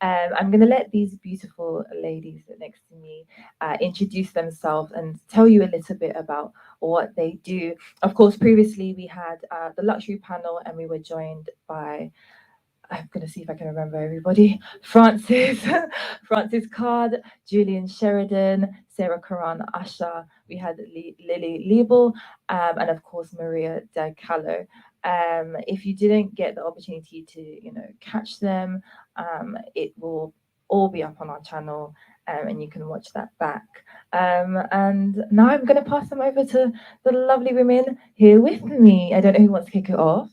I'm going to let these beautiful ladies next to me introduce themselves and tell you a little bit about what they do. Of course, previously we had the luxury panel, and we were joined by, I'm going to see if I can remember everybody. Francis, Francis Card, Julian Sheridan, Sarah Karan Asha. We had Lily Liebel, and of course Maria Diacalo. If you didn't get the opportunity to, catch them, it will all be up on our channel, and you can watch that back. And now I'm going to pass them over to the lovely women here with me. I don't know who wants to kick it off.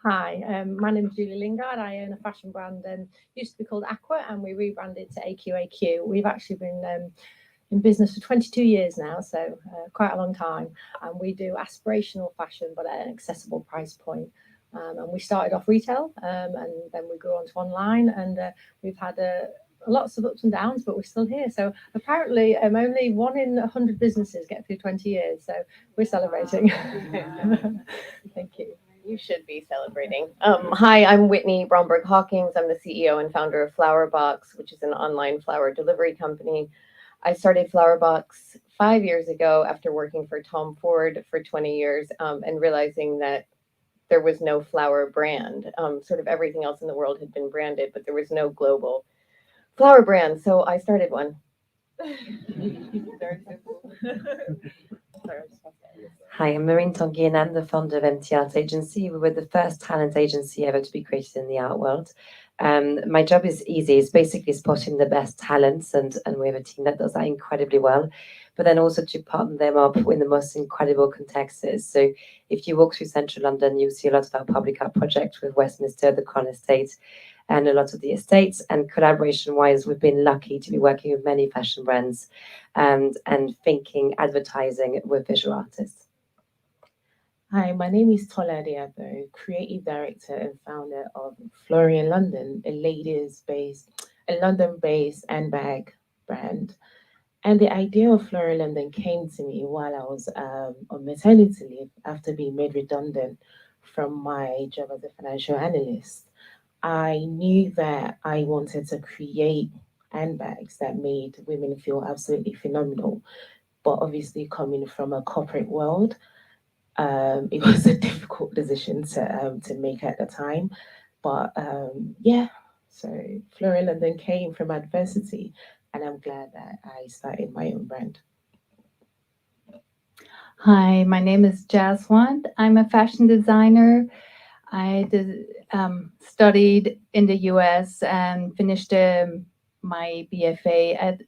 Hi, my name is Julie Lingard. I own a fashion brand and used to be called Aqua, and we rebranded to AQAQ. We've actually been in business for 22 years now, so quite a long time. And we do aspirational fashion, but at an accessible price point. And we started off retail, and then we grew on to online, and we've had lots of ups and downs, but we're still here. So apparently, only 1 in 100 businesses get through 20 years. So we're celebrating. Thank you. You should be celebrating. Hi, I'm Whitney Bromberg Hawkins. I'm the CEO and founder of Flowerbox, which is an online flower delivery company. I started Flowerbox 5 years ago after working for Tom Ford for 20 years and realizing that there was no flower brand. Sort of everything else in the world had been branded, but there was no global flower brand. So I started one. Very simple. Hi, I'm Marine Tanguy, and I'm the founder of MT Art Agency. We were the first talent agency ever to be created in the art world. My job is easy. It's basically spotting the best talents, and we have a team that does that incredibly well, but then also to partner them up in the most incredible contexts. So if you walk through central London, you'll see a lot of our public art projects with Westminster, the Crown Estate, and a lot of the estates. And collaboration-wise, we've been lucky to be working with many fashion brands and thinking advertising with visual artists. Hi, my name is Tola Diabo, creative director and founder of Florian London, a London-based handbag brand. And the idea of Florian London came to me while I was on maternity leave after being made redundant from my job as a financial analyst. I knew that I wanted to create handbags that made women feel absolutely phenomenal, but obviously coming from a corporate world, it was a difficult decision to make at the time. But so Florian London came from adversity, and I'm glad that I started my own brand. Hi, my name is Jaz Wand. I'm a fashion designer. I studied in the US and finished my BFA at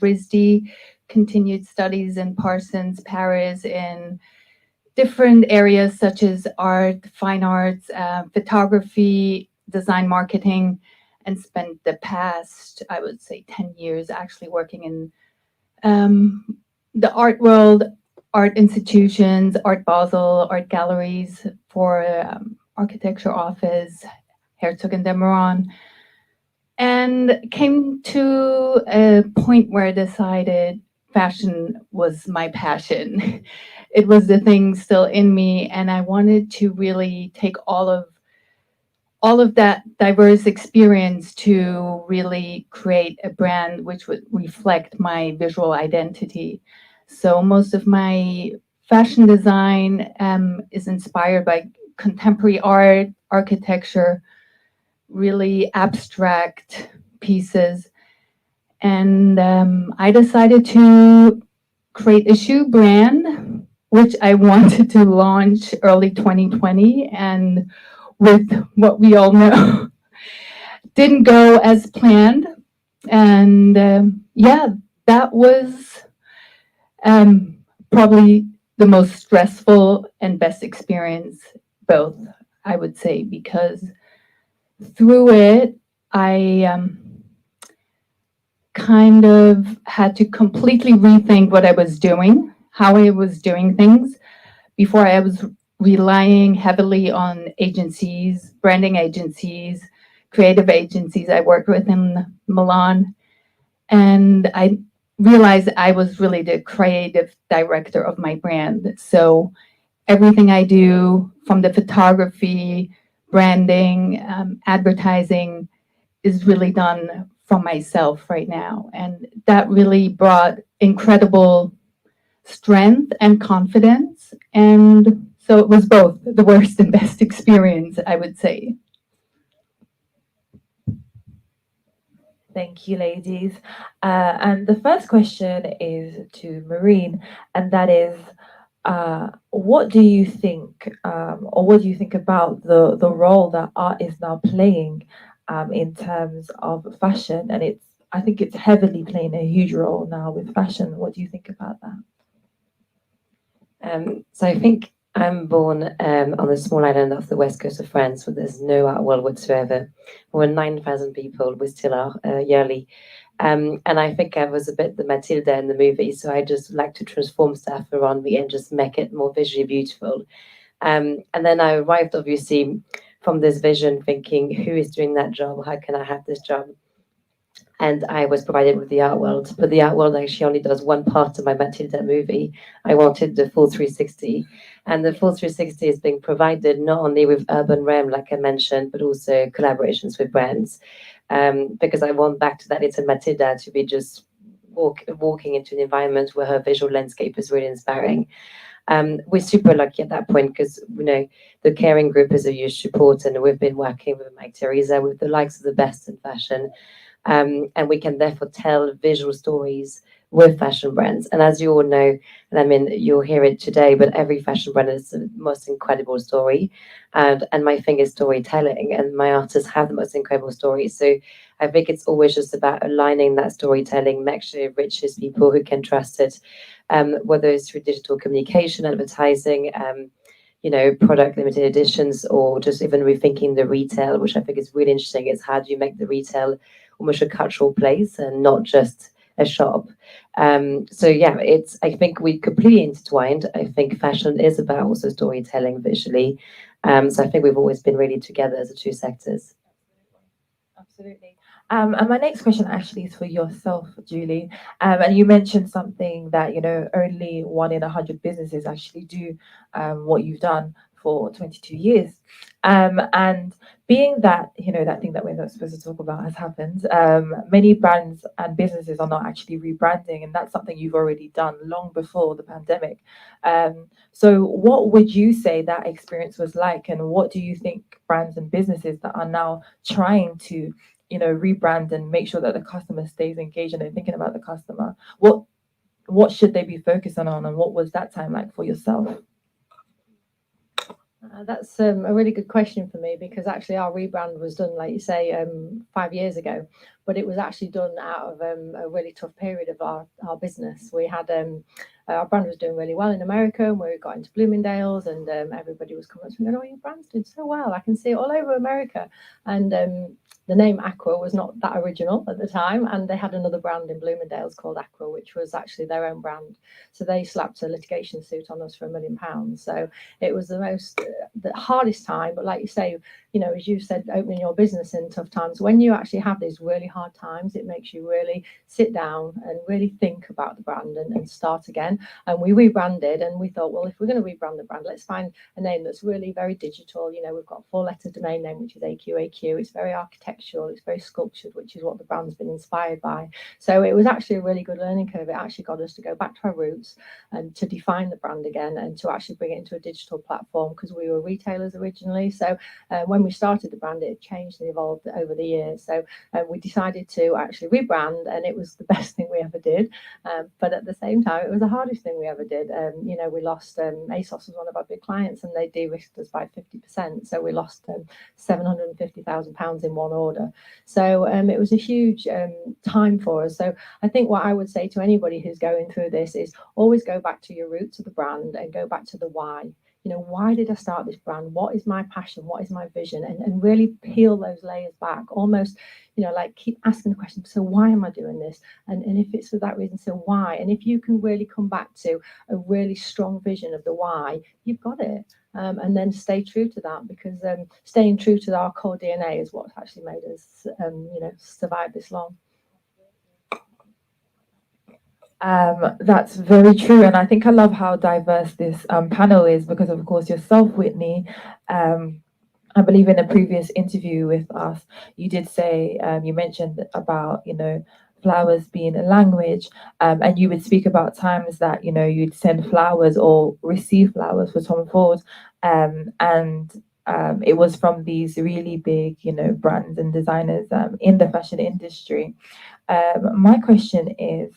RISD, continued studies in Parsons, Paris, in different areas such as art, fine arts, photography, design marketing, and spent the past, I would say, 10 years actually working in the art world, art institutions, Art Basel, art galleries for architecture office, Herzog and de Meuron, and came to a point where I decided fashion was my passion. It was the thing still in me, and I wanted to really take all of that diverse experience to really create a brand which would reflect my visual identity. So most of my fashion design is inspired by contemporary art, architecture, really abstract pieces. And I decided to create a shoe brand, which I wanted to launch early 2020. And with what we all know, didn't go as planned. And that was probably the most stressful and best experience, both, I would say, because through it, I kind of had to completely rethink what I was doing, how I was doing things. Before, I was relying heavily on agencies, branding agencies, creative agencies I worked with in Milan. And I realized I was really the creative director of my brand. So everything I do, from the photography, branding, advertising is really done from myself right now. And that really brought incredible strength and confidence. And so it was both the worst and best experience, I would say. Thank you, ladies. And the first question is to Marine, and that is, what do you think, or what do you think about the role that art is now playing in terms of fashion? And I think it's heavily playing a huge role now with fashion. What do you think about that? So I think I'm born on a small island off the west coast of France where there's no art world whatsoever. We're 9,000 people, we still are yearly. And I think I was a bit the Matilda in the movie, so I just like to transform stuff around me and just make it more visually beautiful. And then I arrived, obviously, from this vision thinking, who is doing that job? How can I have this job? And I was provided with the art world, but the art world actually only does one part of my Matilda movie. I wanted the full 360, and the full 360 is being provided not only with urban realm, like I mentioned, but also collaborations with brands, because I want back to that little Matilda to be just walking into an environment where her visual landscape is really inspiring. We're super lucky at that point because the caring group is a huge support, and we've been working with Mike Teresa with the likes of the best in fashion. And we can therefore tell visual stories with fashion brands. And as you all know, and I mean, you'll hear it today, but every fashion brand is the most incredible story. And my thing is storytelling, and my artists have the most incredible stories. So I think it's always just about aligning that storytelling, make sure it reaches people who can trust it, whether it's through digital communication, advertising, product limited editions, or just even rethinking the retail, which I think is really interesting, is how do you make the retail almost a cultural place and not just a shop. So yeah, I think we completely intertwined. I think fashion is about also storytelling visually. So I think we've always been really together as the two sectors. Absolutely. And my next question actually is for yourself, Julie. And you mentioned something that, only 1 in 100 businesses actually do what you've done for 22 years. And being that, that thing that we're not supposed to talk about has happened, many brands and businesses are not actually rebranding. And that's something you've already done long before the pandemic. So what would you say that experience was like? And what do you think brands and businesses that are now trying to rebrand and make sure that the customer stays engaged and they're thinking about the customer, what should they be focusing on, and what was that time like for yourself? That's a really good question for me, because actually our rebrand was done, like you say, 5 years ago, but it was actually done out of a really tough period of our business. We had our brand was doing really well in America, and we got into Bloomingdale's, and everybody was coming up to me and going, "Oh, your brand's doing so well. I can see it all over America." And the name Aqua was not that original at the time, and they had another brand in Bloomingdale's called Aqua, which was actually their own brand. So they slapped a litigation suit on us for £1 million. So it was the hardest time. But like you say, as you said, opening your business in tough times, when you actually have these really hard times, it makes you really sit down and really think about the brand and start again. And we rebranded, and we thought, well, if we're going to rebrand the brand, let's find a name that's really very digital. We've got a 4-letter domain name, which is AQAQ. It's very architectural, it's very sculptured, which is what the brand's been inspired by. So it was actually a really good learning curve. It actually got us to go back to our roots and to define the brand again, and to actually bring it into a digital platform, because we were retailers originally. So when we started the brand, it had changed and evolved over the years. So we decided to actually rebrand, and it was the best thing we ever did. But at the same time, it was the hardest thing we ever did. We lost ASOS was one of our big clients, and they de-risked us by 50%. So we lost £750,000 in one order. So it was a huge time for us. So I think what I would say to anybody who's going through this is always go back to your roots of the brand and go back to the why. Why did I start this brand? What is my passion? What is my vision? And really peel those layers back, almost, like keep asking the question, so why am I doing this? And if it's for that reason, so why? And if you can really come back to a really strong vision of the why, you've got it. And then stay true to that, because staying true to our core DNA is what's actually made us, survive this long. That's very true, and I think I love how diverse this panel is, because of course yourself, Whitney, I believe in a previous interview with us, you did say, you mentioned about, flowers being a language, and you would speak about times that, you'd send flowers or receive flowers for Tom Ford, and it was from these really big, brands and designers in the fashion industry. My question is,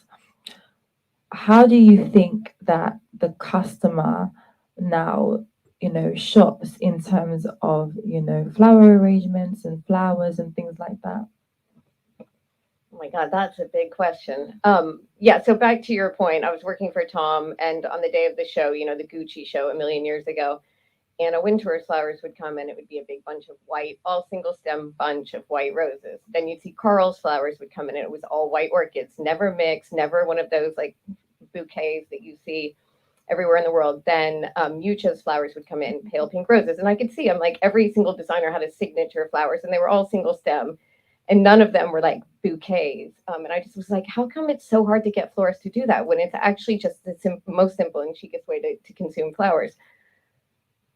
how do you think that the customer now, shops in terms of, flower arrangements and flowers and things like that? Oh my God, that's a big question. Yeah, so back to your point, I was working for Tom, and on the day of the show, the Gucci show a million years ago, Anna Wintour's flowers would come and it would be a big bunch of white, all single stem bunch of white roses. Then you'd see Carl's flowers would come in and it was all white orchids, never mixed, never one of those like bouquets that you see everywhere in the world. Then Yucha's flowers would come in, pale pink roses. And I could see them, like every single designer had a signature flowers and they were all single stem. And none of them were like bouquets. And I just was like, how come it's so hard to get florists to do that when it's actually just the most simple and cheapest way to consume flowers?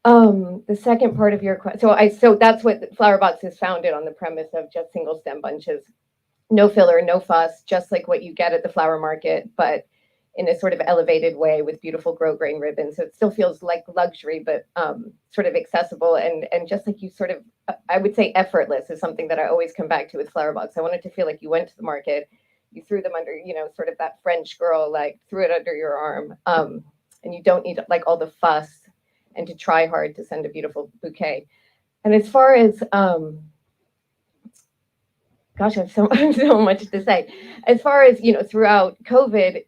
The second part of your question, so that's what Flower Box is founded on, the premise of just single stem bunches, no filler, no fuss, just like what you get at the flower market, but in a sort of elevated way with beautiful grosgrain ribbons. So it still feels like luxury, but sort of accessible and just like you sort of, I would say effortless is something that I always come back to with Flower Box. I want it to feel like you went to the market, you threw them under, sort of that French girl, like threw it under your arm, and you don't need like all the fuss and to try hard to send a beautiful bouquet. And as far as, gosh, I have so much to say. As far as, throughout COVID,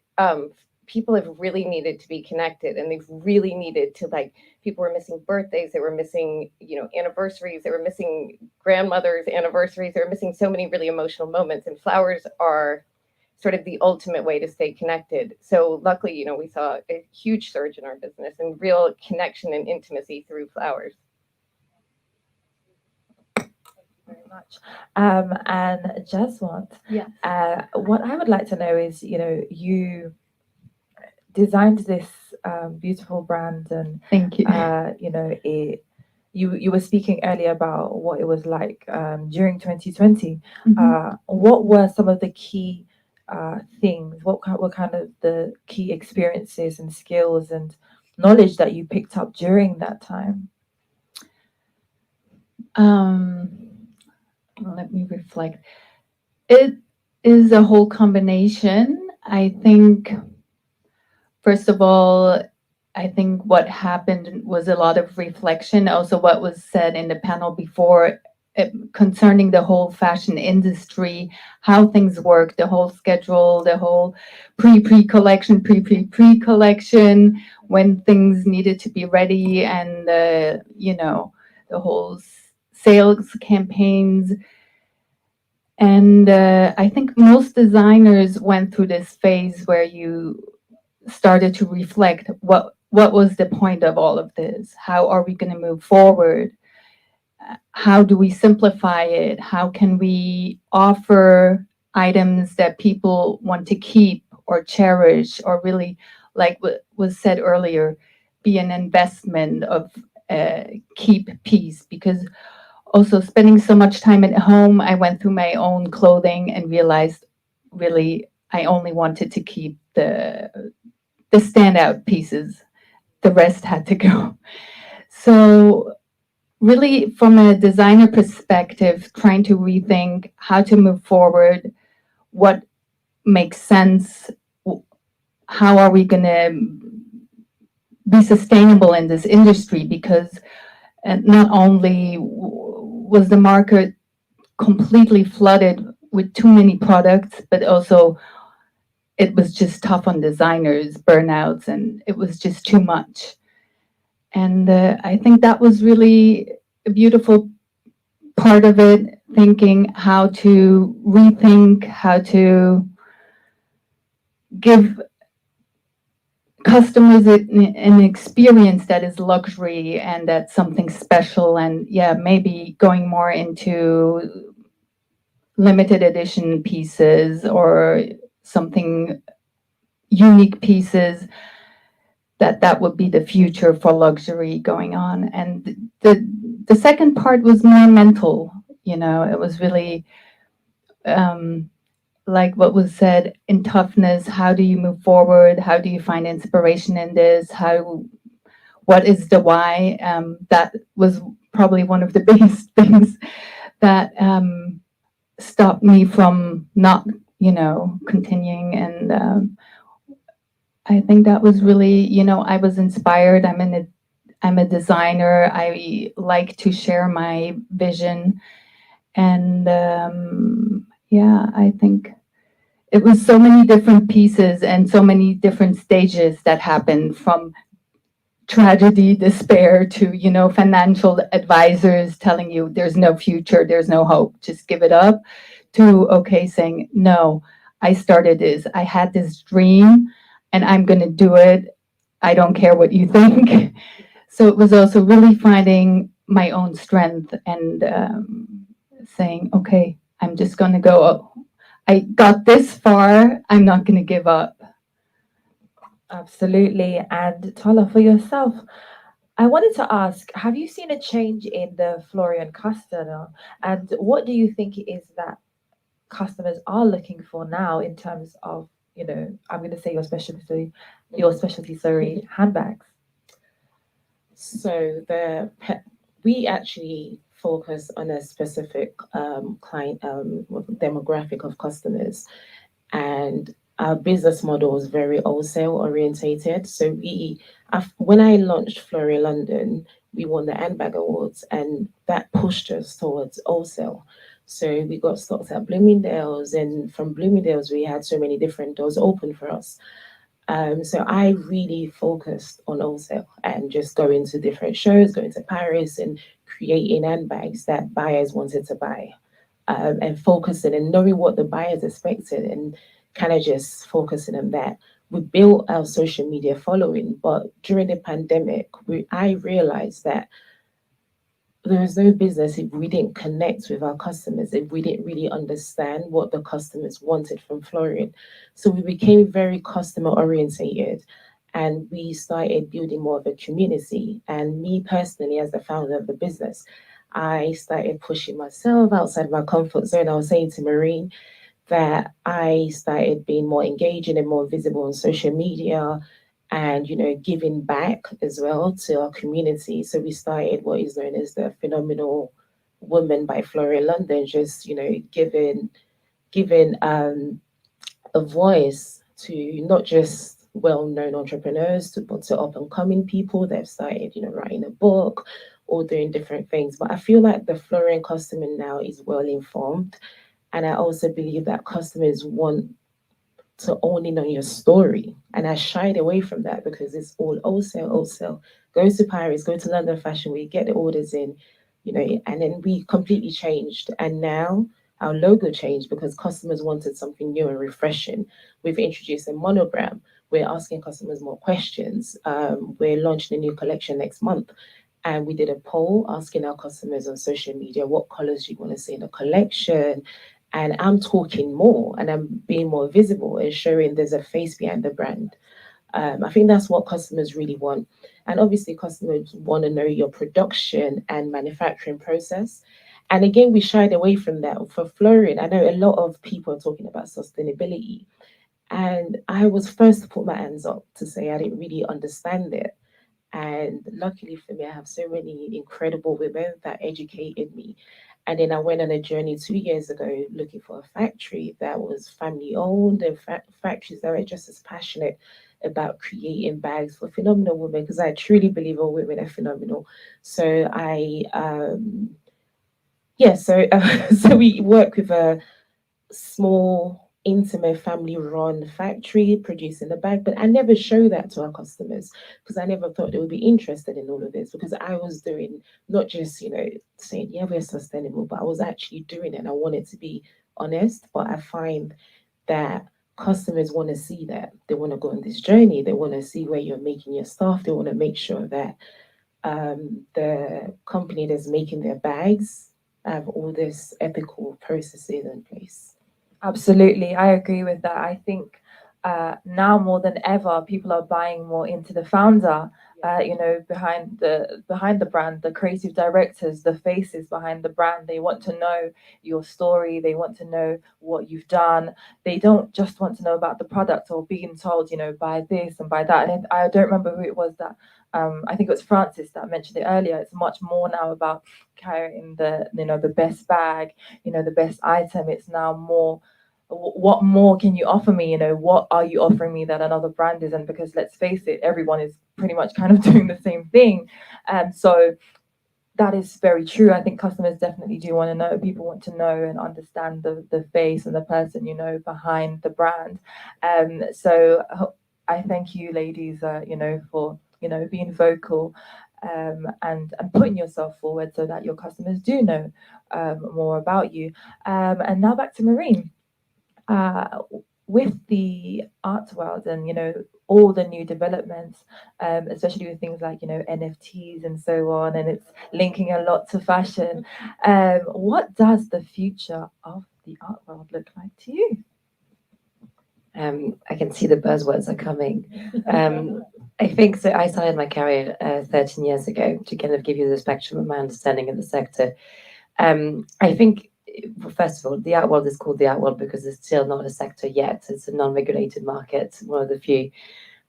people have really needed to be connected and they've really needed to, like, people were missing birthdays, they were missing, anniversaries, they were missing grandmother's anniversaries, they were missing so many really emotional moments, and flowers are sort of the ultimate way to stay connected. So luckily, we saw a huge surge in our business and real connection and intimacy through flowers. Thank you very much. And Jaz Wand, what I would like to know is, you designed this beautiful brand, and Thank you. You were speaking earlier about what it was like during 2020. Mhm. What were some of the key things? What kind of the key experiences and skills and knowledge that you picked up during that time? Let me reflect. It is a whole combination. I think, first of all, I think what happened was a lot of reflection. Also, what was said in the panel before concerning the whole fashion industry, how things work, the whole schedule, the whole pre-collection, pre-collection, when things needed to be ready, and the whole sales campaigns. And I think most designers went through this phase where you started to reflect what was the point of all of this? How are we going to move forward? How do we simplify it? How can we offer items that people want to keep or cherish, or really, like what was said earlier, be an investment of keep piece? Because also spending so much time at home, I went through my own clothing and realized really I only wanted to keep the standout pieces. The rest had to go. So really, from a designer perspective, trying to rethink how to move forward, what makes sense, how are we going to be sustainable in this industry? Because not only was the market completely flooded with too many products, but also it was just tough on designers, burnouts, and it was just too much. And I think that was really a beautiful part of it, thinking how to rethink, how to give customers an experience that is luxury and that's something special. And yeah, maybe going more into limited edition pieces or something unique pieces, that would be the future for luxury going on. And the second part was more mental. You know, it was really like what was said in toughness. How do you move forward? How do you find inspiration in this? What is the why? That was probably one of the biggest things that stopped me from not, you know, continuing. And I think that was really, you know, I was inspired. I'm a designer. I like to share my vision. And yeah, I think it was so many different pieces and so many different stages that happened, from tragedy, despair, to, you know, financial advisors telling you there's no future, there's no hope, just give it up, to, okay, saying, no, I started this, I had this dream and I'm going to do it. I don't care what you think. So it was also really finding my own strength and saying, okay, I'm just going to go. I got this far, I'm not going to give up. Absolutely. And Tola, for yourself, I wanted to ask, have you seen a change in the Florian customer? And what do you think it is that customers are looking for now in terms of, you know, I'm going to say your specialty, sorry, handbags? So we actually focus on a specific client demographic of customers, and our business model is very wholesale orientated. So when I launched Florian London, we won the handbag awards, and that pushed us towards wholesale. So we got stocks at Bloomingdale's, and from Bloomingdale's we had so many different doors open for us. So I really focused on wholesale and just going to different shows, going to Paris and creating handbags that buyers wanted to buy, and focusing and knowing what the buyers expected and kind of just focusing on that. We built our social media following, but during the pandemic, I realized that there was no business if we didn't connect with our customers, if we didn't really understand what the customers wanted from Florian. So we became very customer orientated, and we started building more of a community. And me personally, as the founder of the business, I started pushing myself outside my comfort zone. I was saying to Maureen that I started being more engaging and more visible on social media, and, you know, giving back as well to our community. So we started what is known as the Phenomenal Woman by Florian London, just, you know, giving a voice to not just well-known entrepreneurs, but to up-and-coming people that have started, you know, writing a book or doing different things. But I feel like the Florian customer now is well-informed, and I also believe that customers want to own in on your story. And I shied away from that because it's all wholesale. Go to Paris, go to London Fashion Week, get the orders in, you know, and then we completely changed. And now our logo changed because customers wanted something new and refreshing. We've introduced a monogram. We're asking customers more questions. We're launching a new collection next month. And we did a poll asking our customers on social media, what colors do you want to see in the collection? And I'm talking more and I'm being more visible and showing there's a face behind the brand. I think that's what customers really want. And obviously customers want to know your production and manufacturing process. And again, we shied away from that. For Florian, I know a lot of people are talking about sustainability. And I was first to put my hands up to say I didn't really understand it. And luckily for me, I have so many incredible women that educated me. And then I went on a journey 2 years ago looking for a factory that was family owned, and factories that were just as passionate about creating bags for phenomenal women, because I truly believe all women are phenomenal. So so we work with a small, intimate, family-run factory producing the bag, but I never show that to our customers because I never thought they would be interested in all of this, because I was doing not just, you know, saying, yeah, we're sustainable, but I was actually doing it and I wanted to be honest. But I find that customers want to see that. They want to go on this journey. They want to see where you're making your stuff. They want to make sure that the company that's making their bags have all this ethical processes in place. Absolutely, I agree with that. I think now more than ever, people are buying more into the founder. Behind the brand, the creative directors, the faces behind the brand. They want to know your story. They want to know what you've done. They don't just want to know about the product or being told, buy this and buy that. And I don't remember who it was that. I think it was Francis that mentioned it earlier. It's much more now about carrying the best bag, the best item. It's now more, what more can you offer me? What are you offering me that another brand isn't? Because let's face it, everyone is pretty much kind of doing the same thing. So that is very true. I think customers definitely do want to know. People want to know and understand the face and the person, behind the brand. So I thank you, ladies, for, being vocal and putting yourself forward so that your customers do know more about you. And now back to Marine. With the art world and all the new developments, especially with things like NFTs and so on, and it's linking a lot to fashion. What does the future of the art world look like to you? I can see the buzzwords are coming. I think so. I started my career 13 years ago to kind of give you the spectrum of my understanding of the sector. I think, first of all, the art world is called the art world because it's still not a sector yet. It's a non-regulated market, one of the few.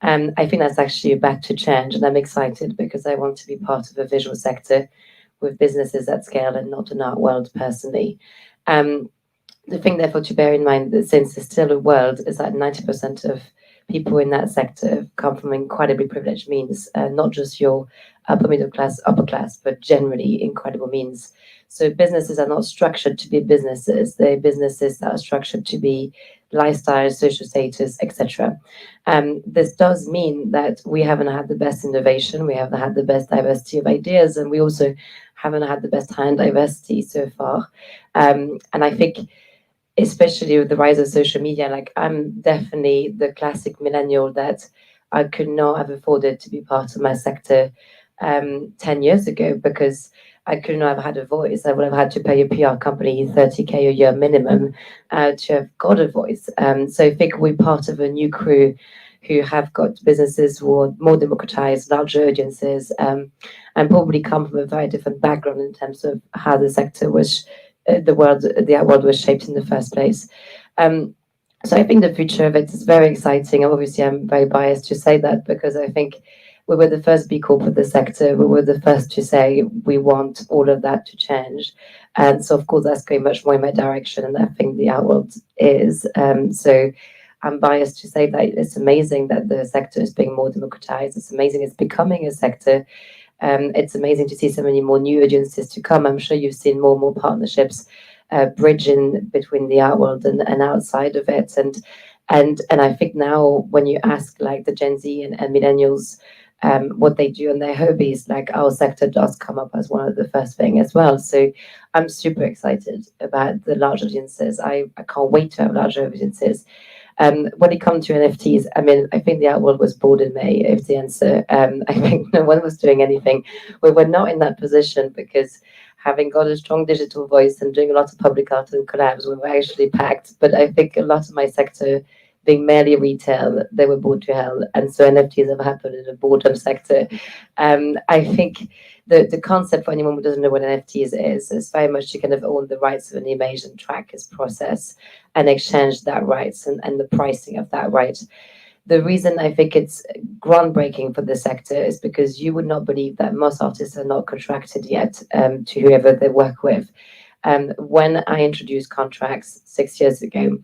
I think that's actually about to change, and I'm excited because I want to be part of a visual sector with businesses at scale and not an art world personally. The thing, therefore, to bear in mind that since there's still a world is that 90% of people in that sector come from incredibly privileged means, not just your upper middle class, upper class, but generally incredible means. So businesses are not structured to be businesses. They're businesses that are structured to be lifestyle, social status, etc. This does mean that we haven't had the best innovation, we haven't had the best diversity of ideas, and we also haven't had the best talent diversity so far. And I think, especially with the rise of social media, like I'm definitely the classic millennial that I could not have afforded to be part of my sector 10 years ago because I could not have had a voice. I would have had to pay a PR company 30K a year minimum to have got a voice. So I think we're part of a new crew who have got businesses who are more democratized, larger audiences, and probably come from a very different background in terms of how the sector was, the art world was shaped in the first place. So I think the future of it is very exciting. Obviously, I'm very biased to say that because I think we were the first B Corp of the sector. We were the first to say we want all of that to change. And so, of course, that's going much more in my direction. And I think the art world is. So I'm biased to say that it's amazing that the sector is being more democratized. It's amazing it's becoming a sector. It's amazing to see so many more new audiences to come. I'm sure you've seen more and more partnerships bridging between the art world and outside of it. And I think now when you ask like the Gen Z and millennials what they do and their hobbies, like our sector does come up as one of the first thing as well. So I'm super excited about the large audiences. I can't wait to have larger audiences. When it comes to NFTs, I mean, I think the art world was bored in May, if the answer. I think no one was doing anything. We were not in that position because having got a strong digital voice and doing a lot of public art and collabs, we were actually packed. But I think a lot of my sector, being merely retail, they were bored to hell. And so NFTs have happened in a boredom sector. I think the concept for anyone who doesn't know what NFTs is very much to kind of own the rights of an image and track its process and exchange that rights and the pricing of that right. The reason I think it's groundbreaking for the sector is because you would not believe that most artists are not contracted yet to whoever they work with. When I introduced contracts 6 years ago,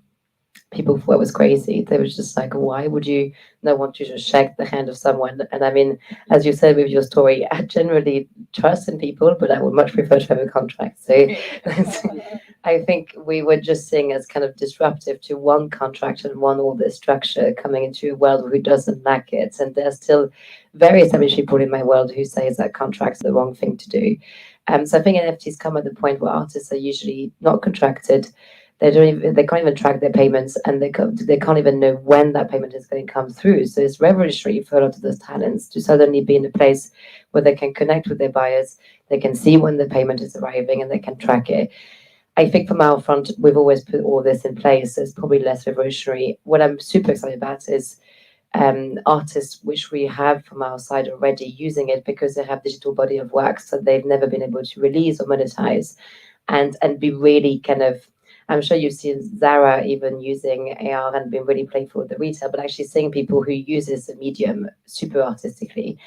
people thought it was crazy. They were just like, why would you not want to just shake the hand of someone? And I mean, as you said with your story, I generally trust in people, but I would much prefer to have a contract. So I think we were just seeing as kind of disruptive to one contract and one order structure coming into a world who doesn't lack it. And there's still very established people in my world who say that contracts are the wrong thing to do. So I think NFTs come at the point where artists are usually not contracted. They can't even track their payments, and they can't even know when that payment is going to come through. So it's revolutionary for a lot of those talents to suddenly be in a place where they can connect with their buyers, they can see when the payment is arriving, and they can track it. I think from our front, we've always put all this in place. It's probably less revolutionary. What I'm super excited about is artists which we have from our side already using it because they have digital body of works that they've never been able to release or monetize, and be really kind of, I'm sure you've seen Zara even using AR and been really playful with the retail, but actually seeing people who use this medium super artistically.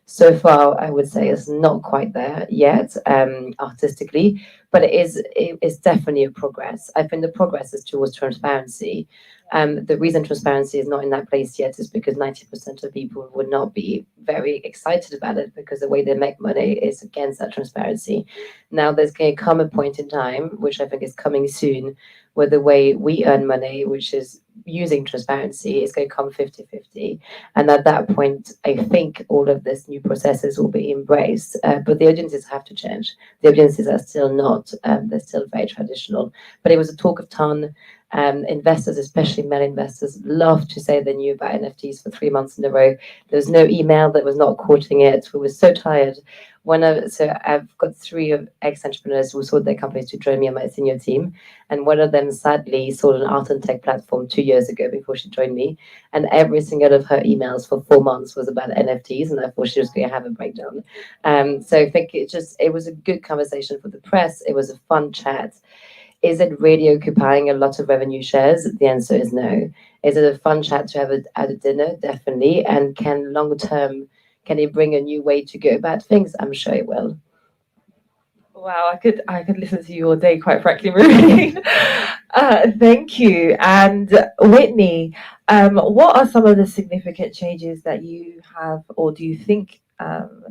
So far, I would say it's not quite there yet, artistically, but it is definitely a progress. I think the progress is towards transparency. The reason transparency is not in that place yet is because 90% of people would not be very excited about it because the way they make money is against that transparency. Now there's going to come a point in time, which I think is coming soon, where the way we earn money, which is using transparency, is going to come 50-50. And at that point, I think all of these new processes will be embraced, but the audiences have to change. The audiences are still not, they're still very traditional. But it was a talk of town. Investors, especially male investors, love to say they knew about NFTs for 3 months in a row. There was no email that was not quoting it. We were so tired. So I've got 3 ex-entrepreneurs who sold their companies to join me on my senior team. And one of them sadly sold an art and tech platform 2 years ago before she joined me. And every single of her emails for 4 months was about NFTs. And I thought she was going to have a breakdown. So I think it was a good conversation for the press. It was a fun chat. Is it really occupying a lot of revenue shares? The answer is no. Is it a fun chat to have at a dinner? Definitely. And can it bring a new way to go about things? I'm sure it will. Wow, I could listen to you all day, quite frankly, Marie. Thank you. And Whitney, what are some of the significant changes that you have, or do you think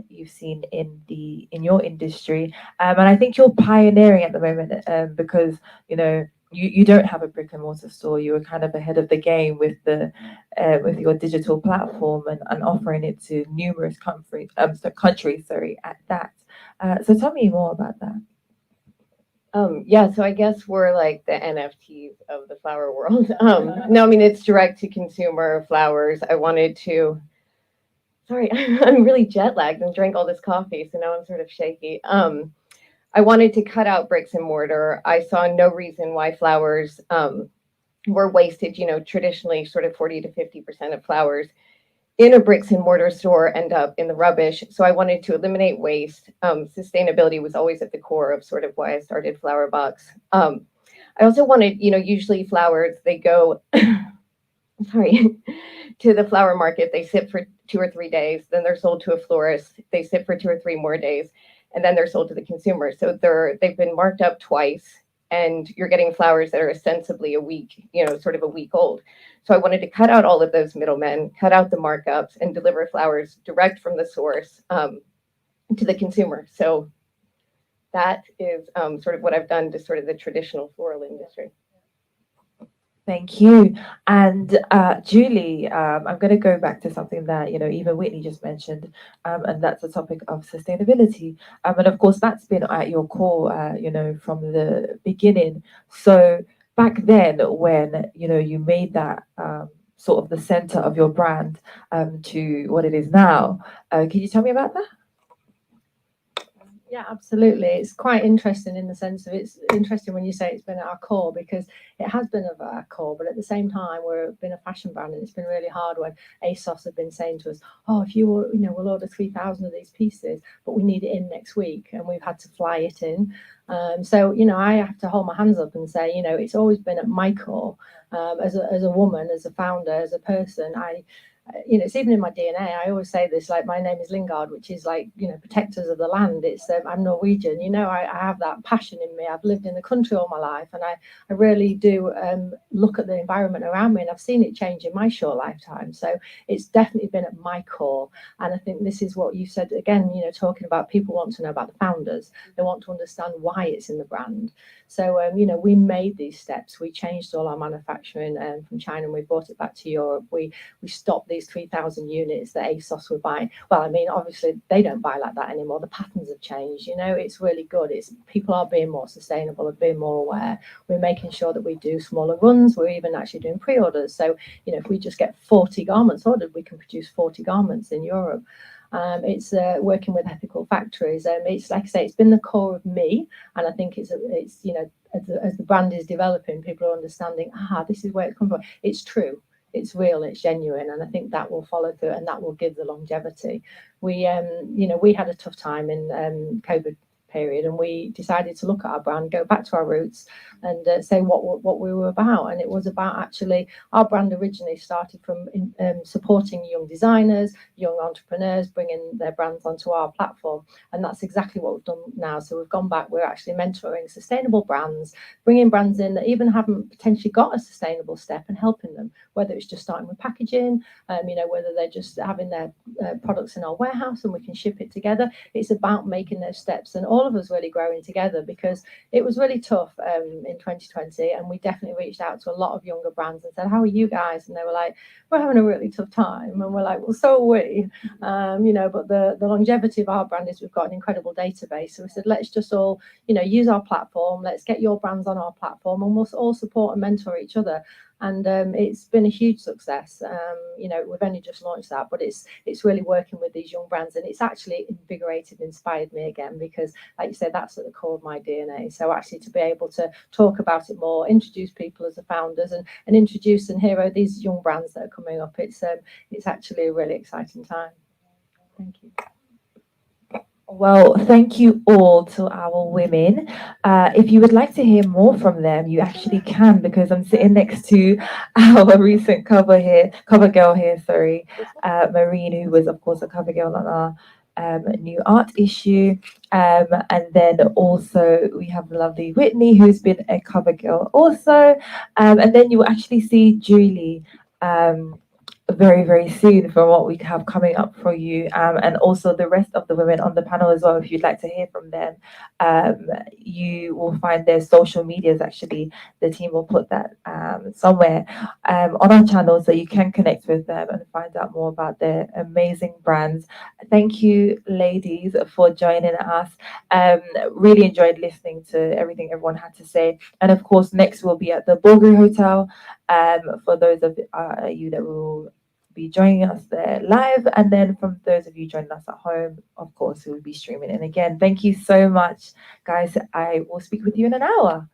you've seen in your industry? And I think you're pioneering at the moment, because you don't have a brick and mortar store. You were kind of ahead of the game with your digital platform and offering it to numerous countries. At that. So tell me more about that. Yeah, so I guess we're like the NFTs of the flower world. No, I mean, it's direct to consumer flowers. Sorry, I'm really jet lagged and drank all this coffee, so now I'm sort of shaky. I wanted to cut out bricks and mortar. I saw no reason why flowers were wasted. Traditionally, sort of 40 to 50% of flowers in a bricks and mortar store end up in the rubbish. So I wanted to eliminate waste. Sustainability was always at the core of sort of why I started Flower Box. I also wanted, usually flowers, they go, to the flower market. They sit for 2 or 3 days, then they're sold to a florist. They sit for 2 or 3 more days, and then they're sold to the consumer. So they've been marked up twice, and you're getting flowers that are ostensibly a week, sort of a week old. So I wanted to cut out all of those middlemen, cut out the markups, and deliver flowers direct from the source to the consumer. So that is sort of what I've done to sort of the traditional floral industry. Thank you. And Julie, I'm going to go back to something that even Whitney just mentioned, and that's the topic of sustainability. And of course, that's been at your core, from the beginning. So back then, when you made that sort of the center of your brand to what it is now, can you tell me about that? Yeah, absolutely. It's quite interesting in the sense of it's interesting when you say it's been at our core, because it has been at our core, but at the same time we've been a fashion brand, and it's been really hard when ASOS have been saying to us, oh, if we'll order 3,000 of these pieces, but we need it in next week, and we've had to fly it in. So I have to hold my hands up and say, it's always been at my core, as a woman, as a founder, as a person. It's even in my DNA. I always say this, like, my name is Lingard, which is like, protectors of the land. It's I'm Norwegian. I have that passion in me. I've lived in the country all my life, and I really do look at the environment around me, and I've seen it change in my short lifetime. So it's definitely been at my core. And I think this is what you said again, talking about people want to know about the founders. They want to understand why it's in the brand. So, we made these steps. We changed all our manufacturing from China, and we brought it back to Europe. We stopped these 3,000 units that ASOS would buy. Well, I mean, obviously they don't buy like that anymore. The patterns have changed. It's really good. People are being more sustainable and being more aware. We're making sure that we do smaller runs. We're even actually doing pre-orders. So, if we just get 40 garments ordered, we can produce 40 garments in Europe. It's working with ethical factories. It's like I say, it's been the core of me, and I think it's you know, as the brand is developing, people are understanding, this is where it comes from. It's true, it's real, it's genuine, and I think that will follow through, and that will give the longevity. We you know, we had a tough time in COVID period, and we decided to look at our brand, go back to our roots, and say what we were about. And it was about, actually, our brand originally started from supporting young designers, young entrepreneurs, bringing their brands onto our platform, and that's exactly what we've done now. So we've gone back, we're actually mentoring sustainable brands, bringing brands in that even haven't potentially got a sustainable step, and helping them, whether it's just starting with packaging, you know, whether they're just having their products in our warehouse and we can ship it together. It's about making those steps, and all of us really growing together, because it was really tough in 2020, and we definitely reached out to a lot of younger brands and said, how are you guys? And they were like, we're having a really tough time. And we're like, well, so are we. You know, but the longevity of our brand is we've got an incredible database. So we said, let's just all, you know, use our platform, let's get your brands on our platform, and we'll all support and mentor each other. And it's been a huge success. You know, we've only just launched that, but it's really working with these young brands, and it's actually invigorated and inspired me again, because, like you said, that's at the core of my DNA. So actually, to be able to talk about it more, introduce people as the founders, and introduce and hero these young brands that are coming up, it's actually a really exciting time. Thank you. Well, thank you all to our women. If you would like to hear more from them, you actually can, because I'm sitting next to our recent cover girl here, sorry, Marine, who was, of course, a cover girl on our new art issue. And then also we have the lovely Whitney, who's been a cover girl also. And then you will actually see Julie very, very soon from what we have coming up for you, and also the rest of the women on the panel as well. If you'd like to hear from them, you will find their social medias. Actually, the team will put that somewhere on our channel, so you can connect with them and find out more about their amazing brands. Thank you, ladies, for joining us. Really enjoyed listening to everything everyone had to say, and of course, next we'll be at the Bulgari Hotel. For those of you that will be joining us there live, and then from those of you joining us at home, of course, we will be streaming. And again, thank you so much, guys. I will speak with you in an hour.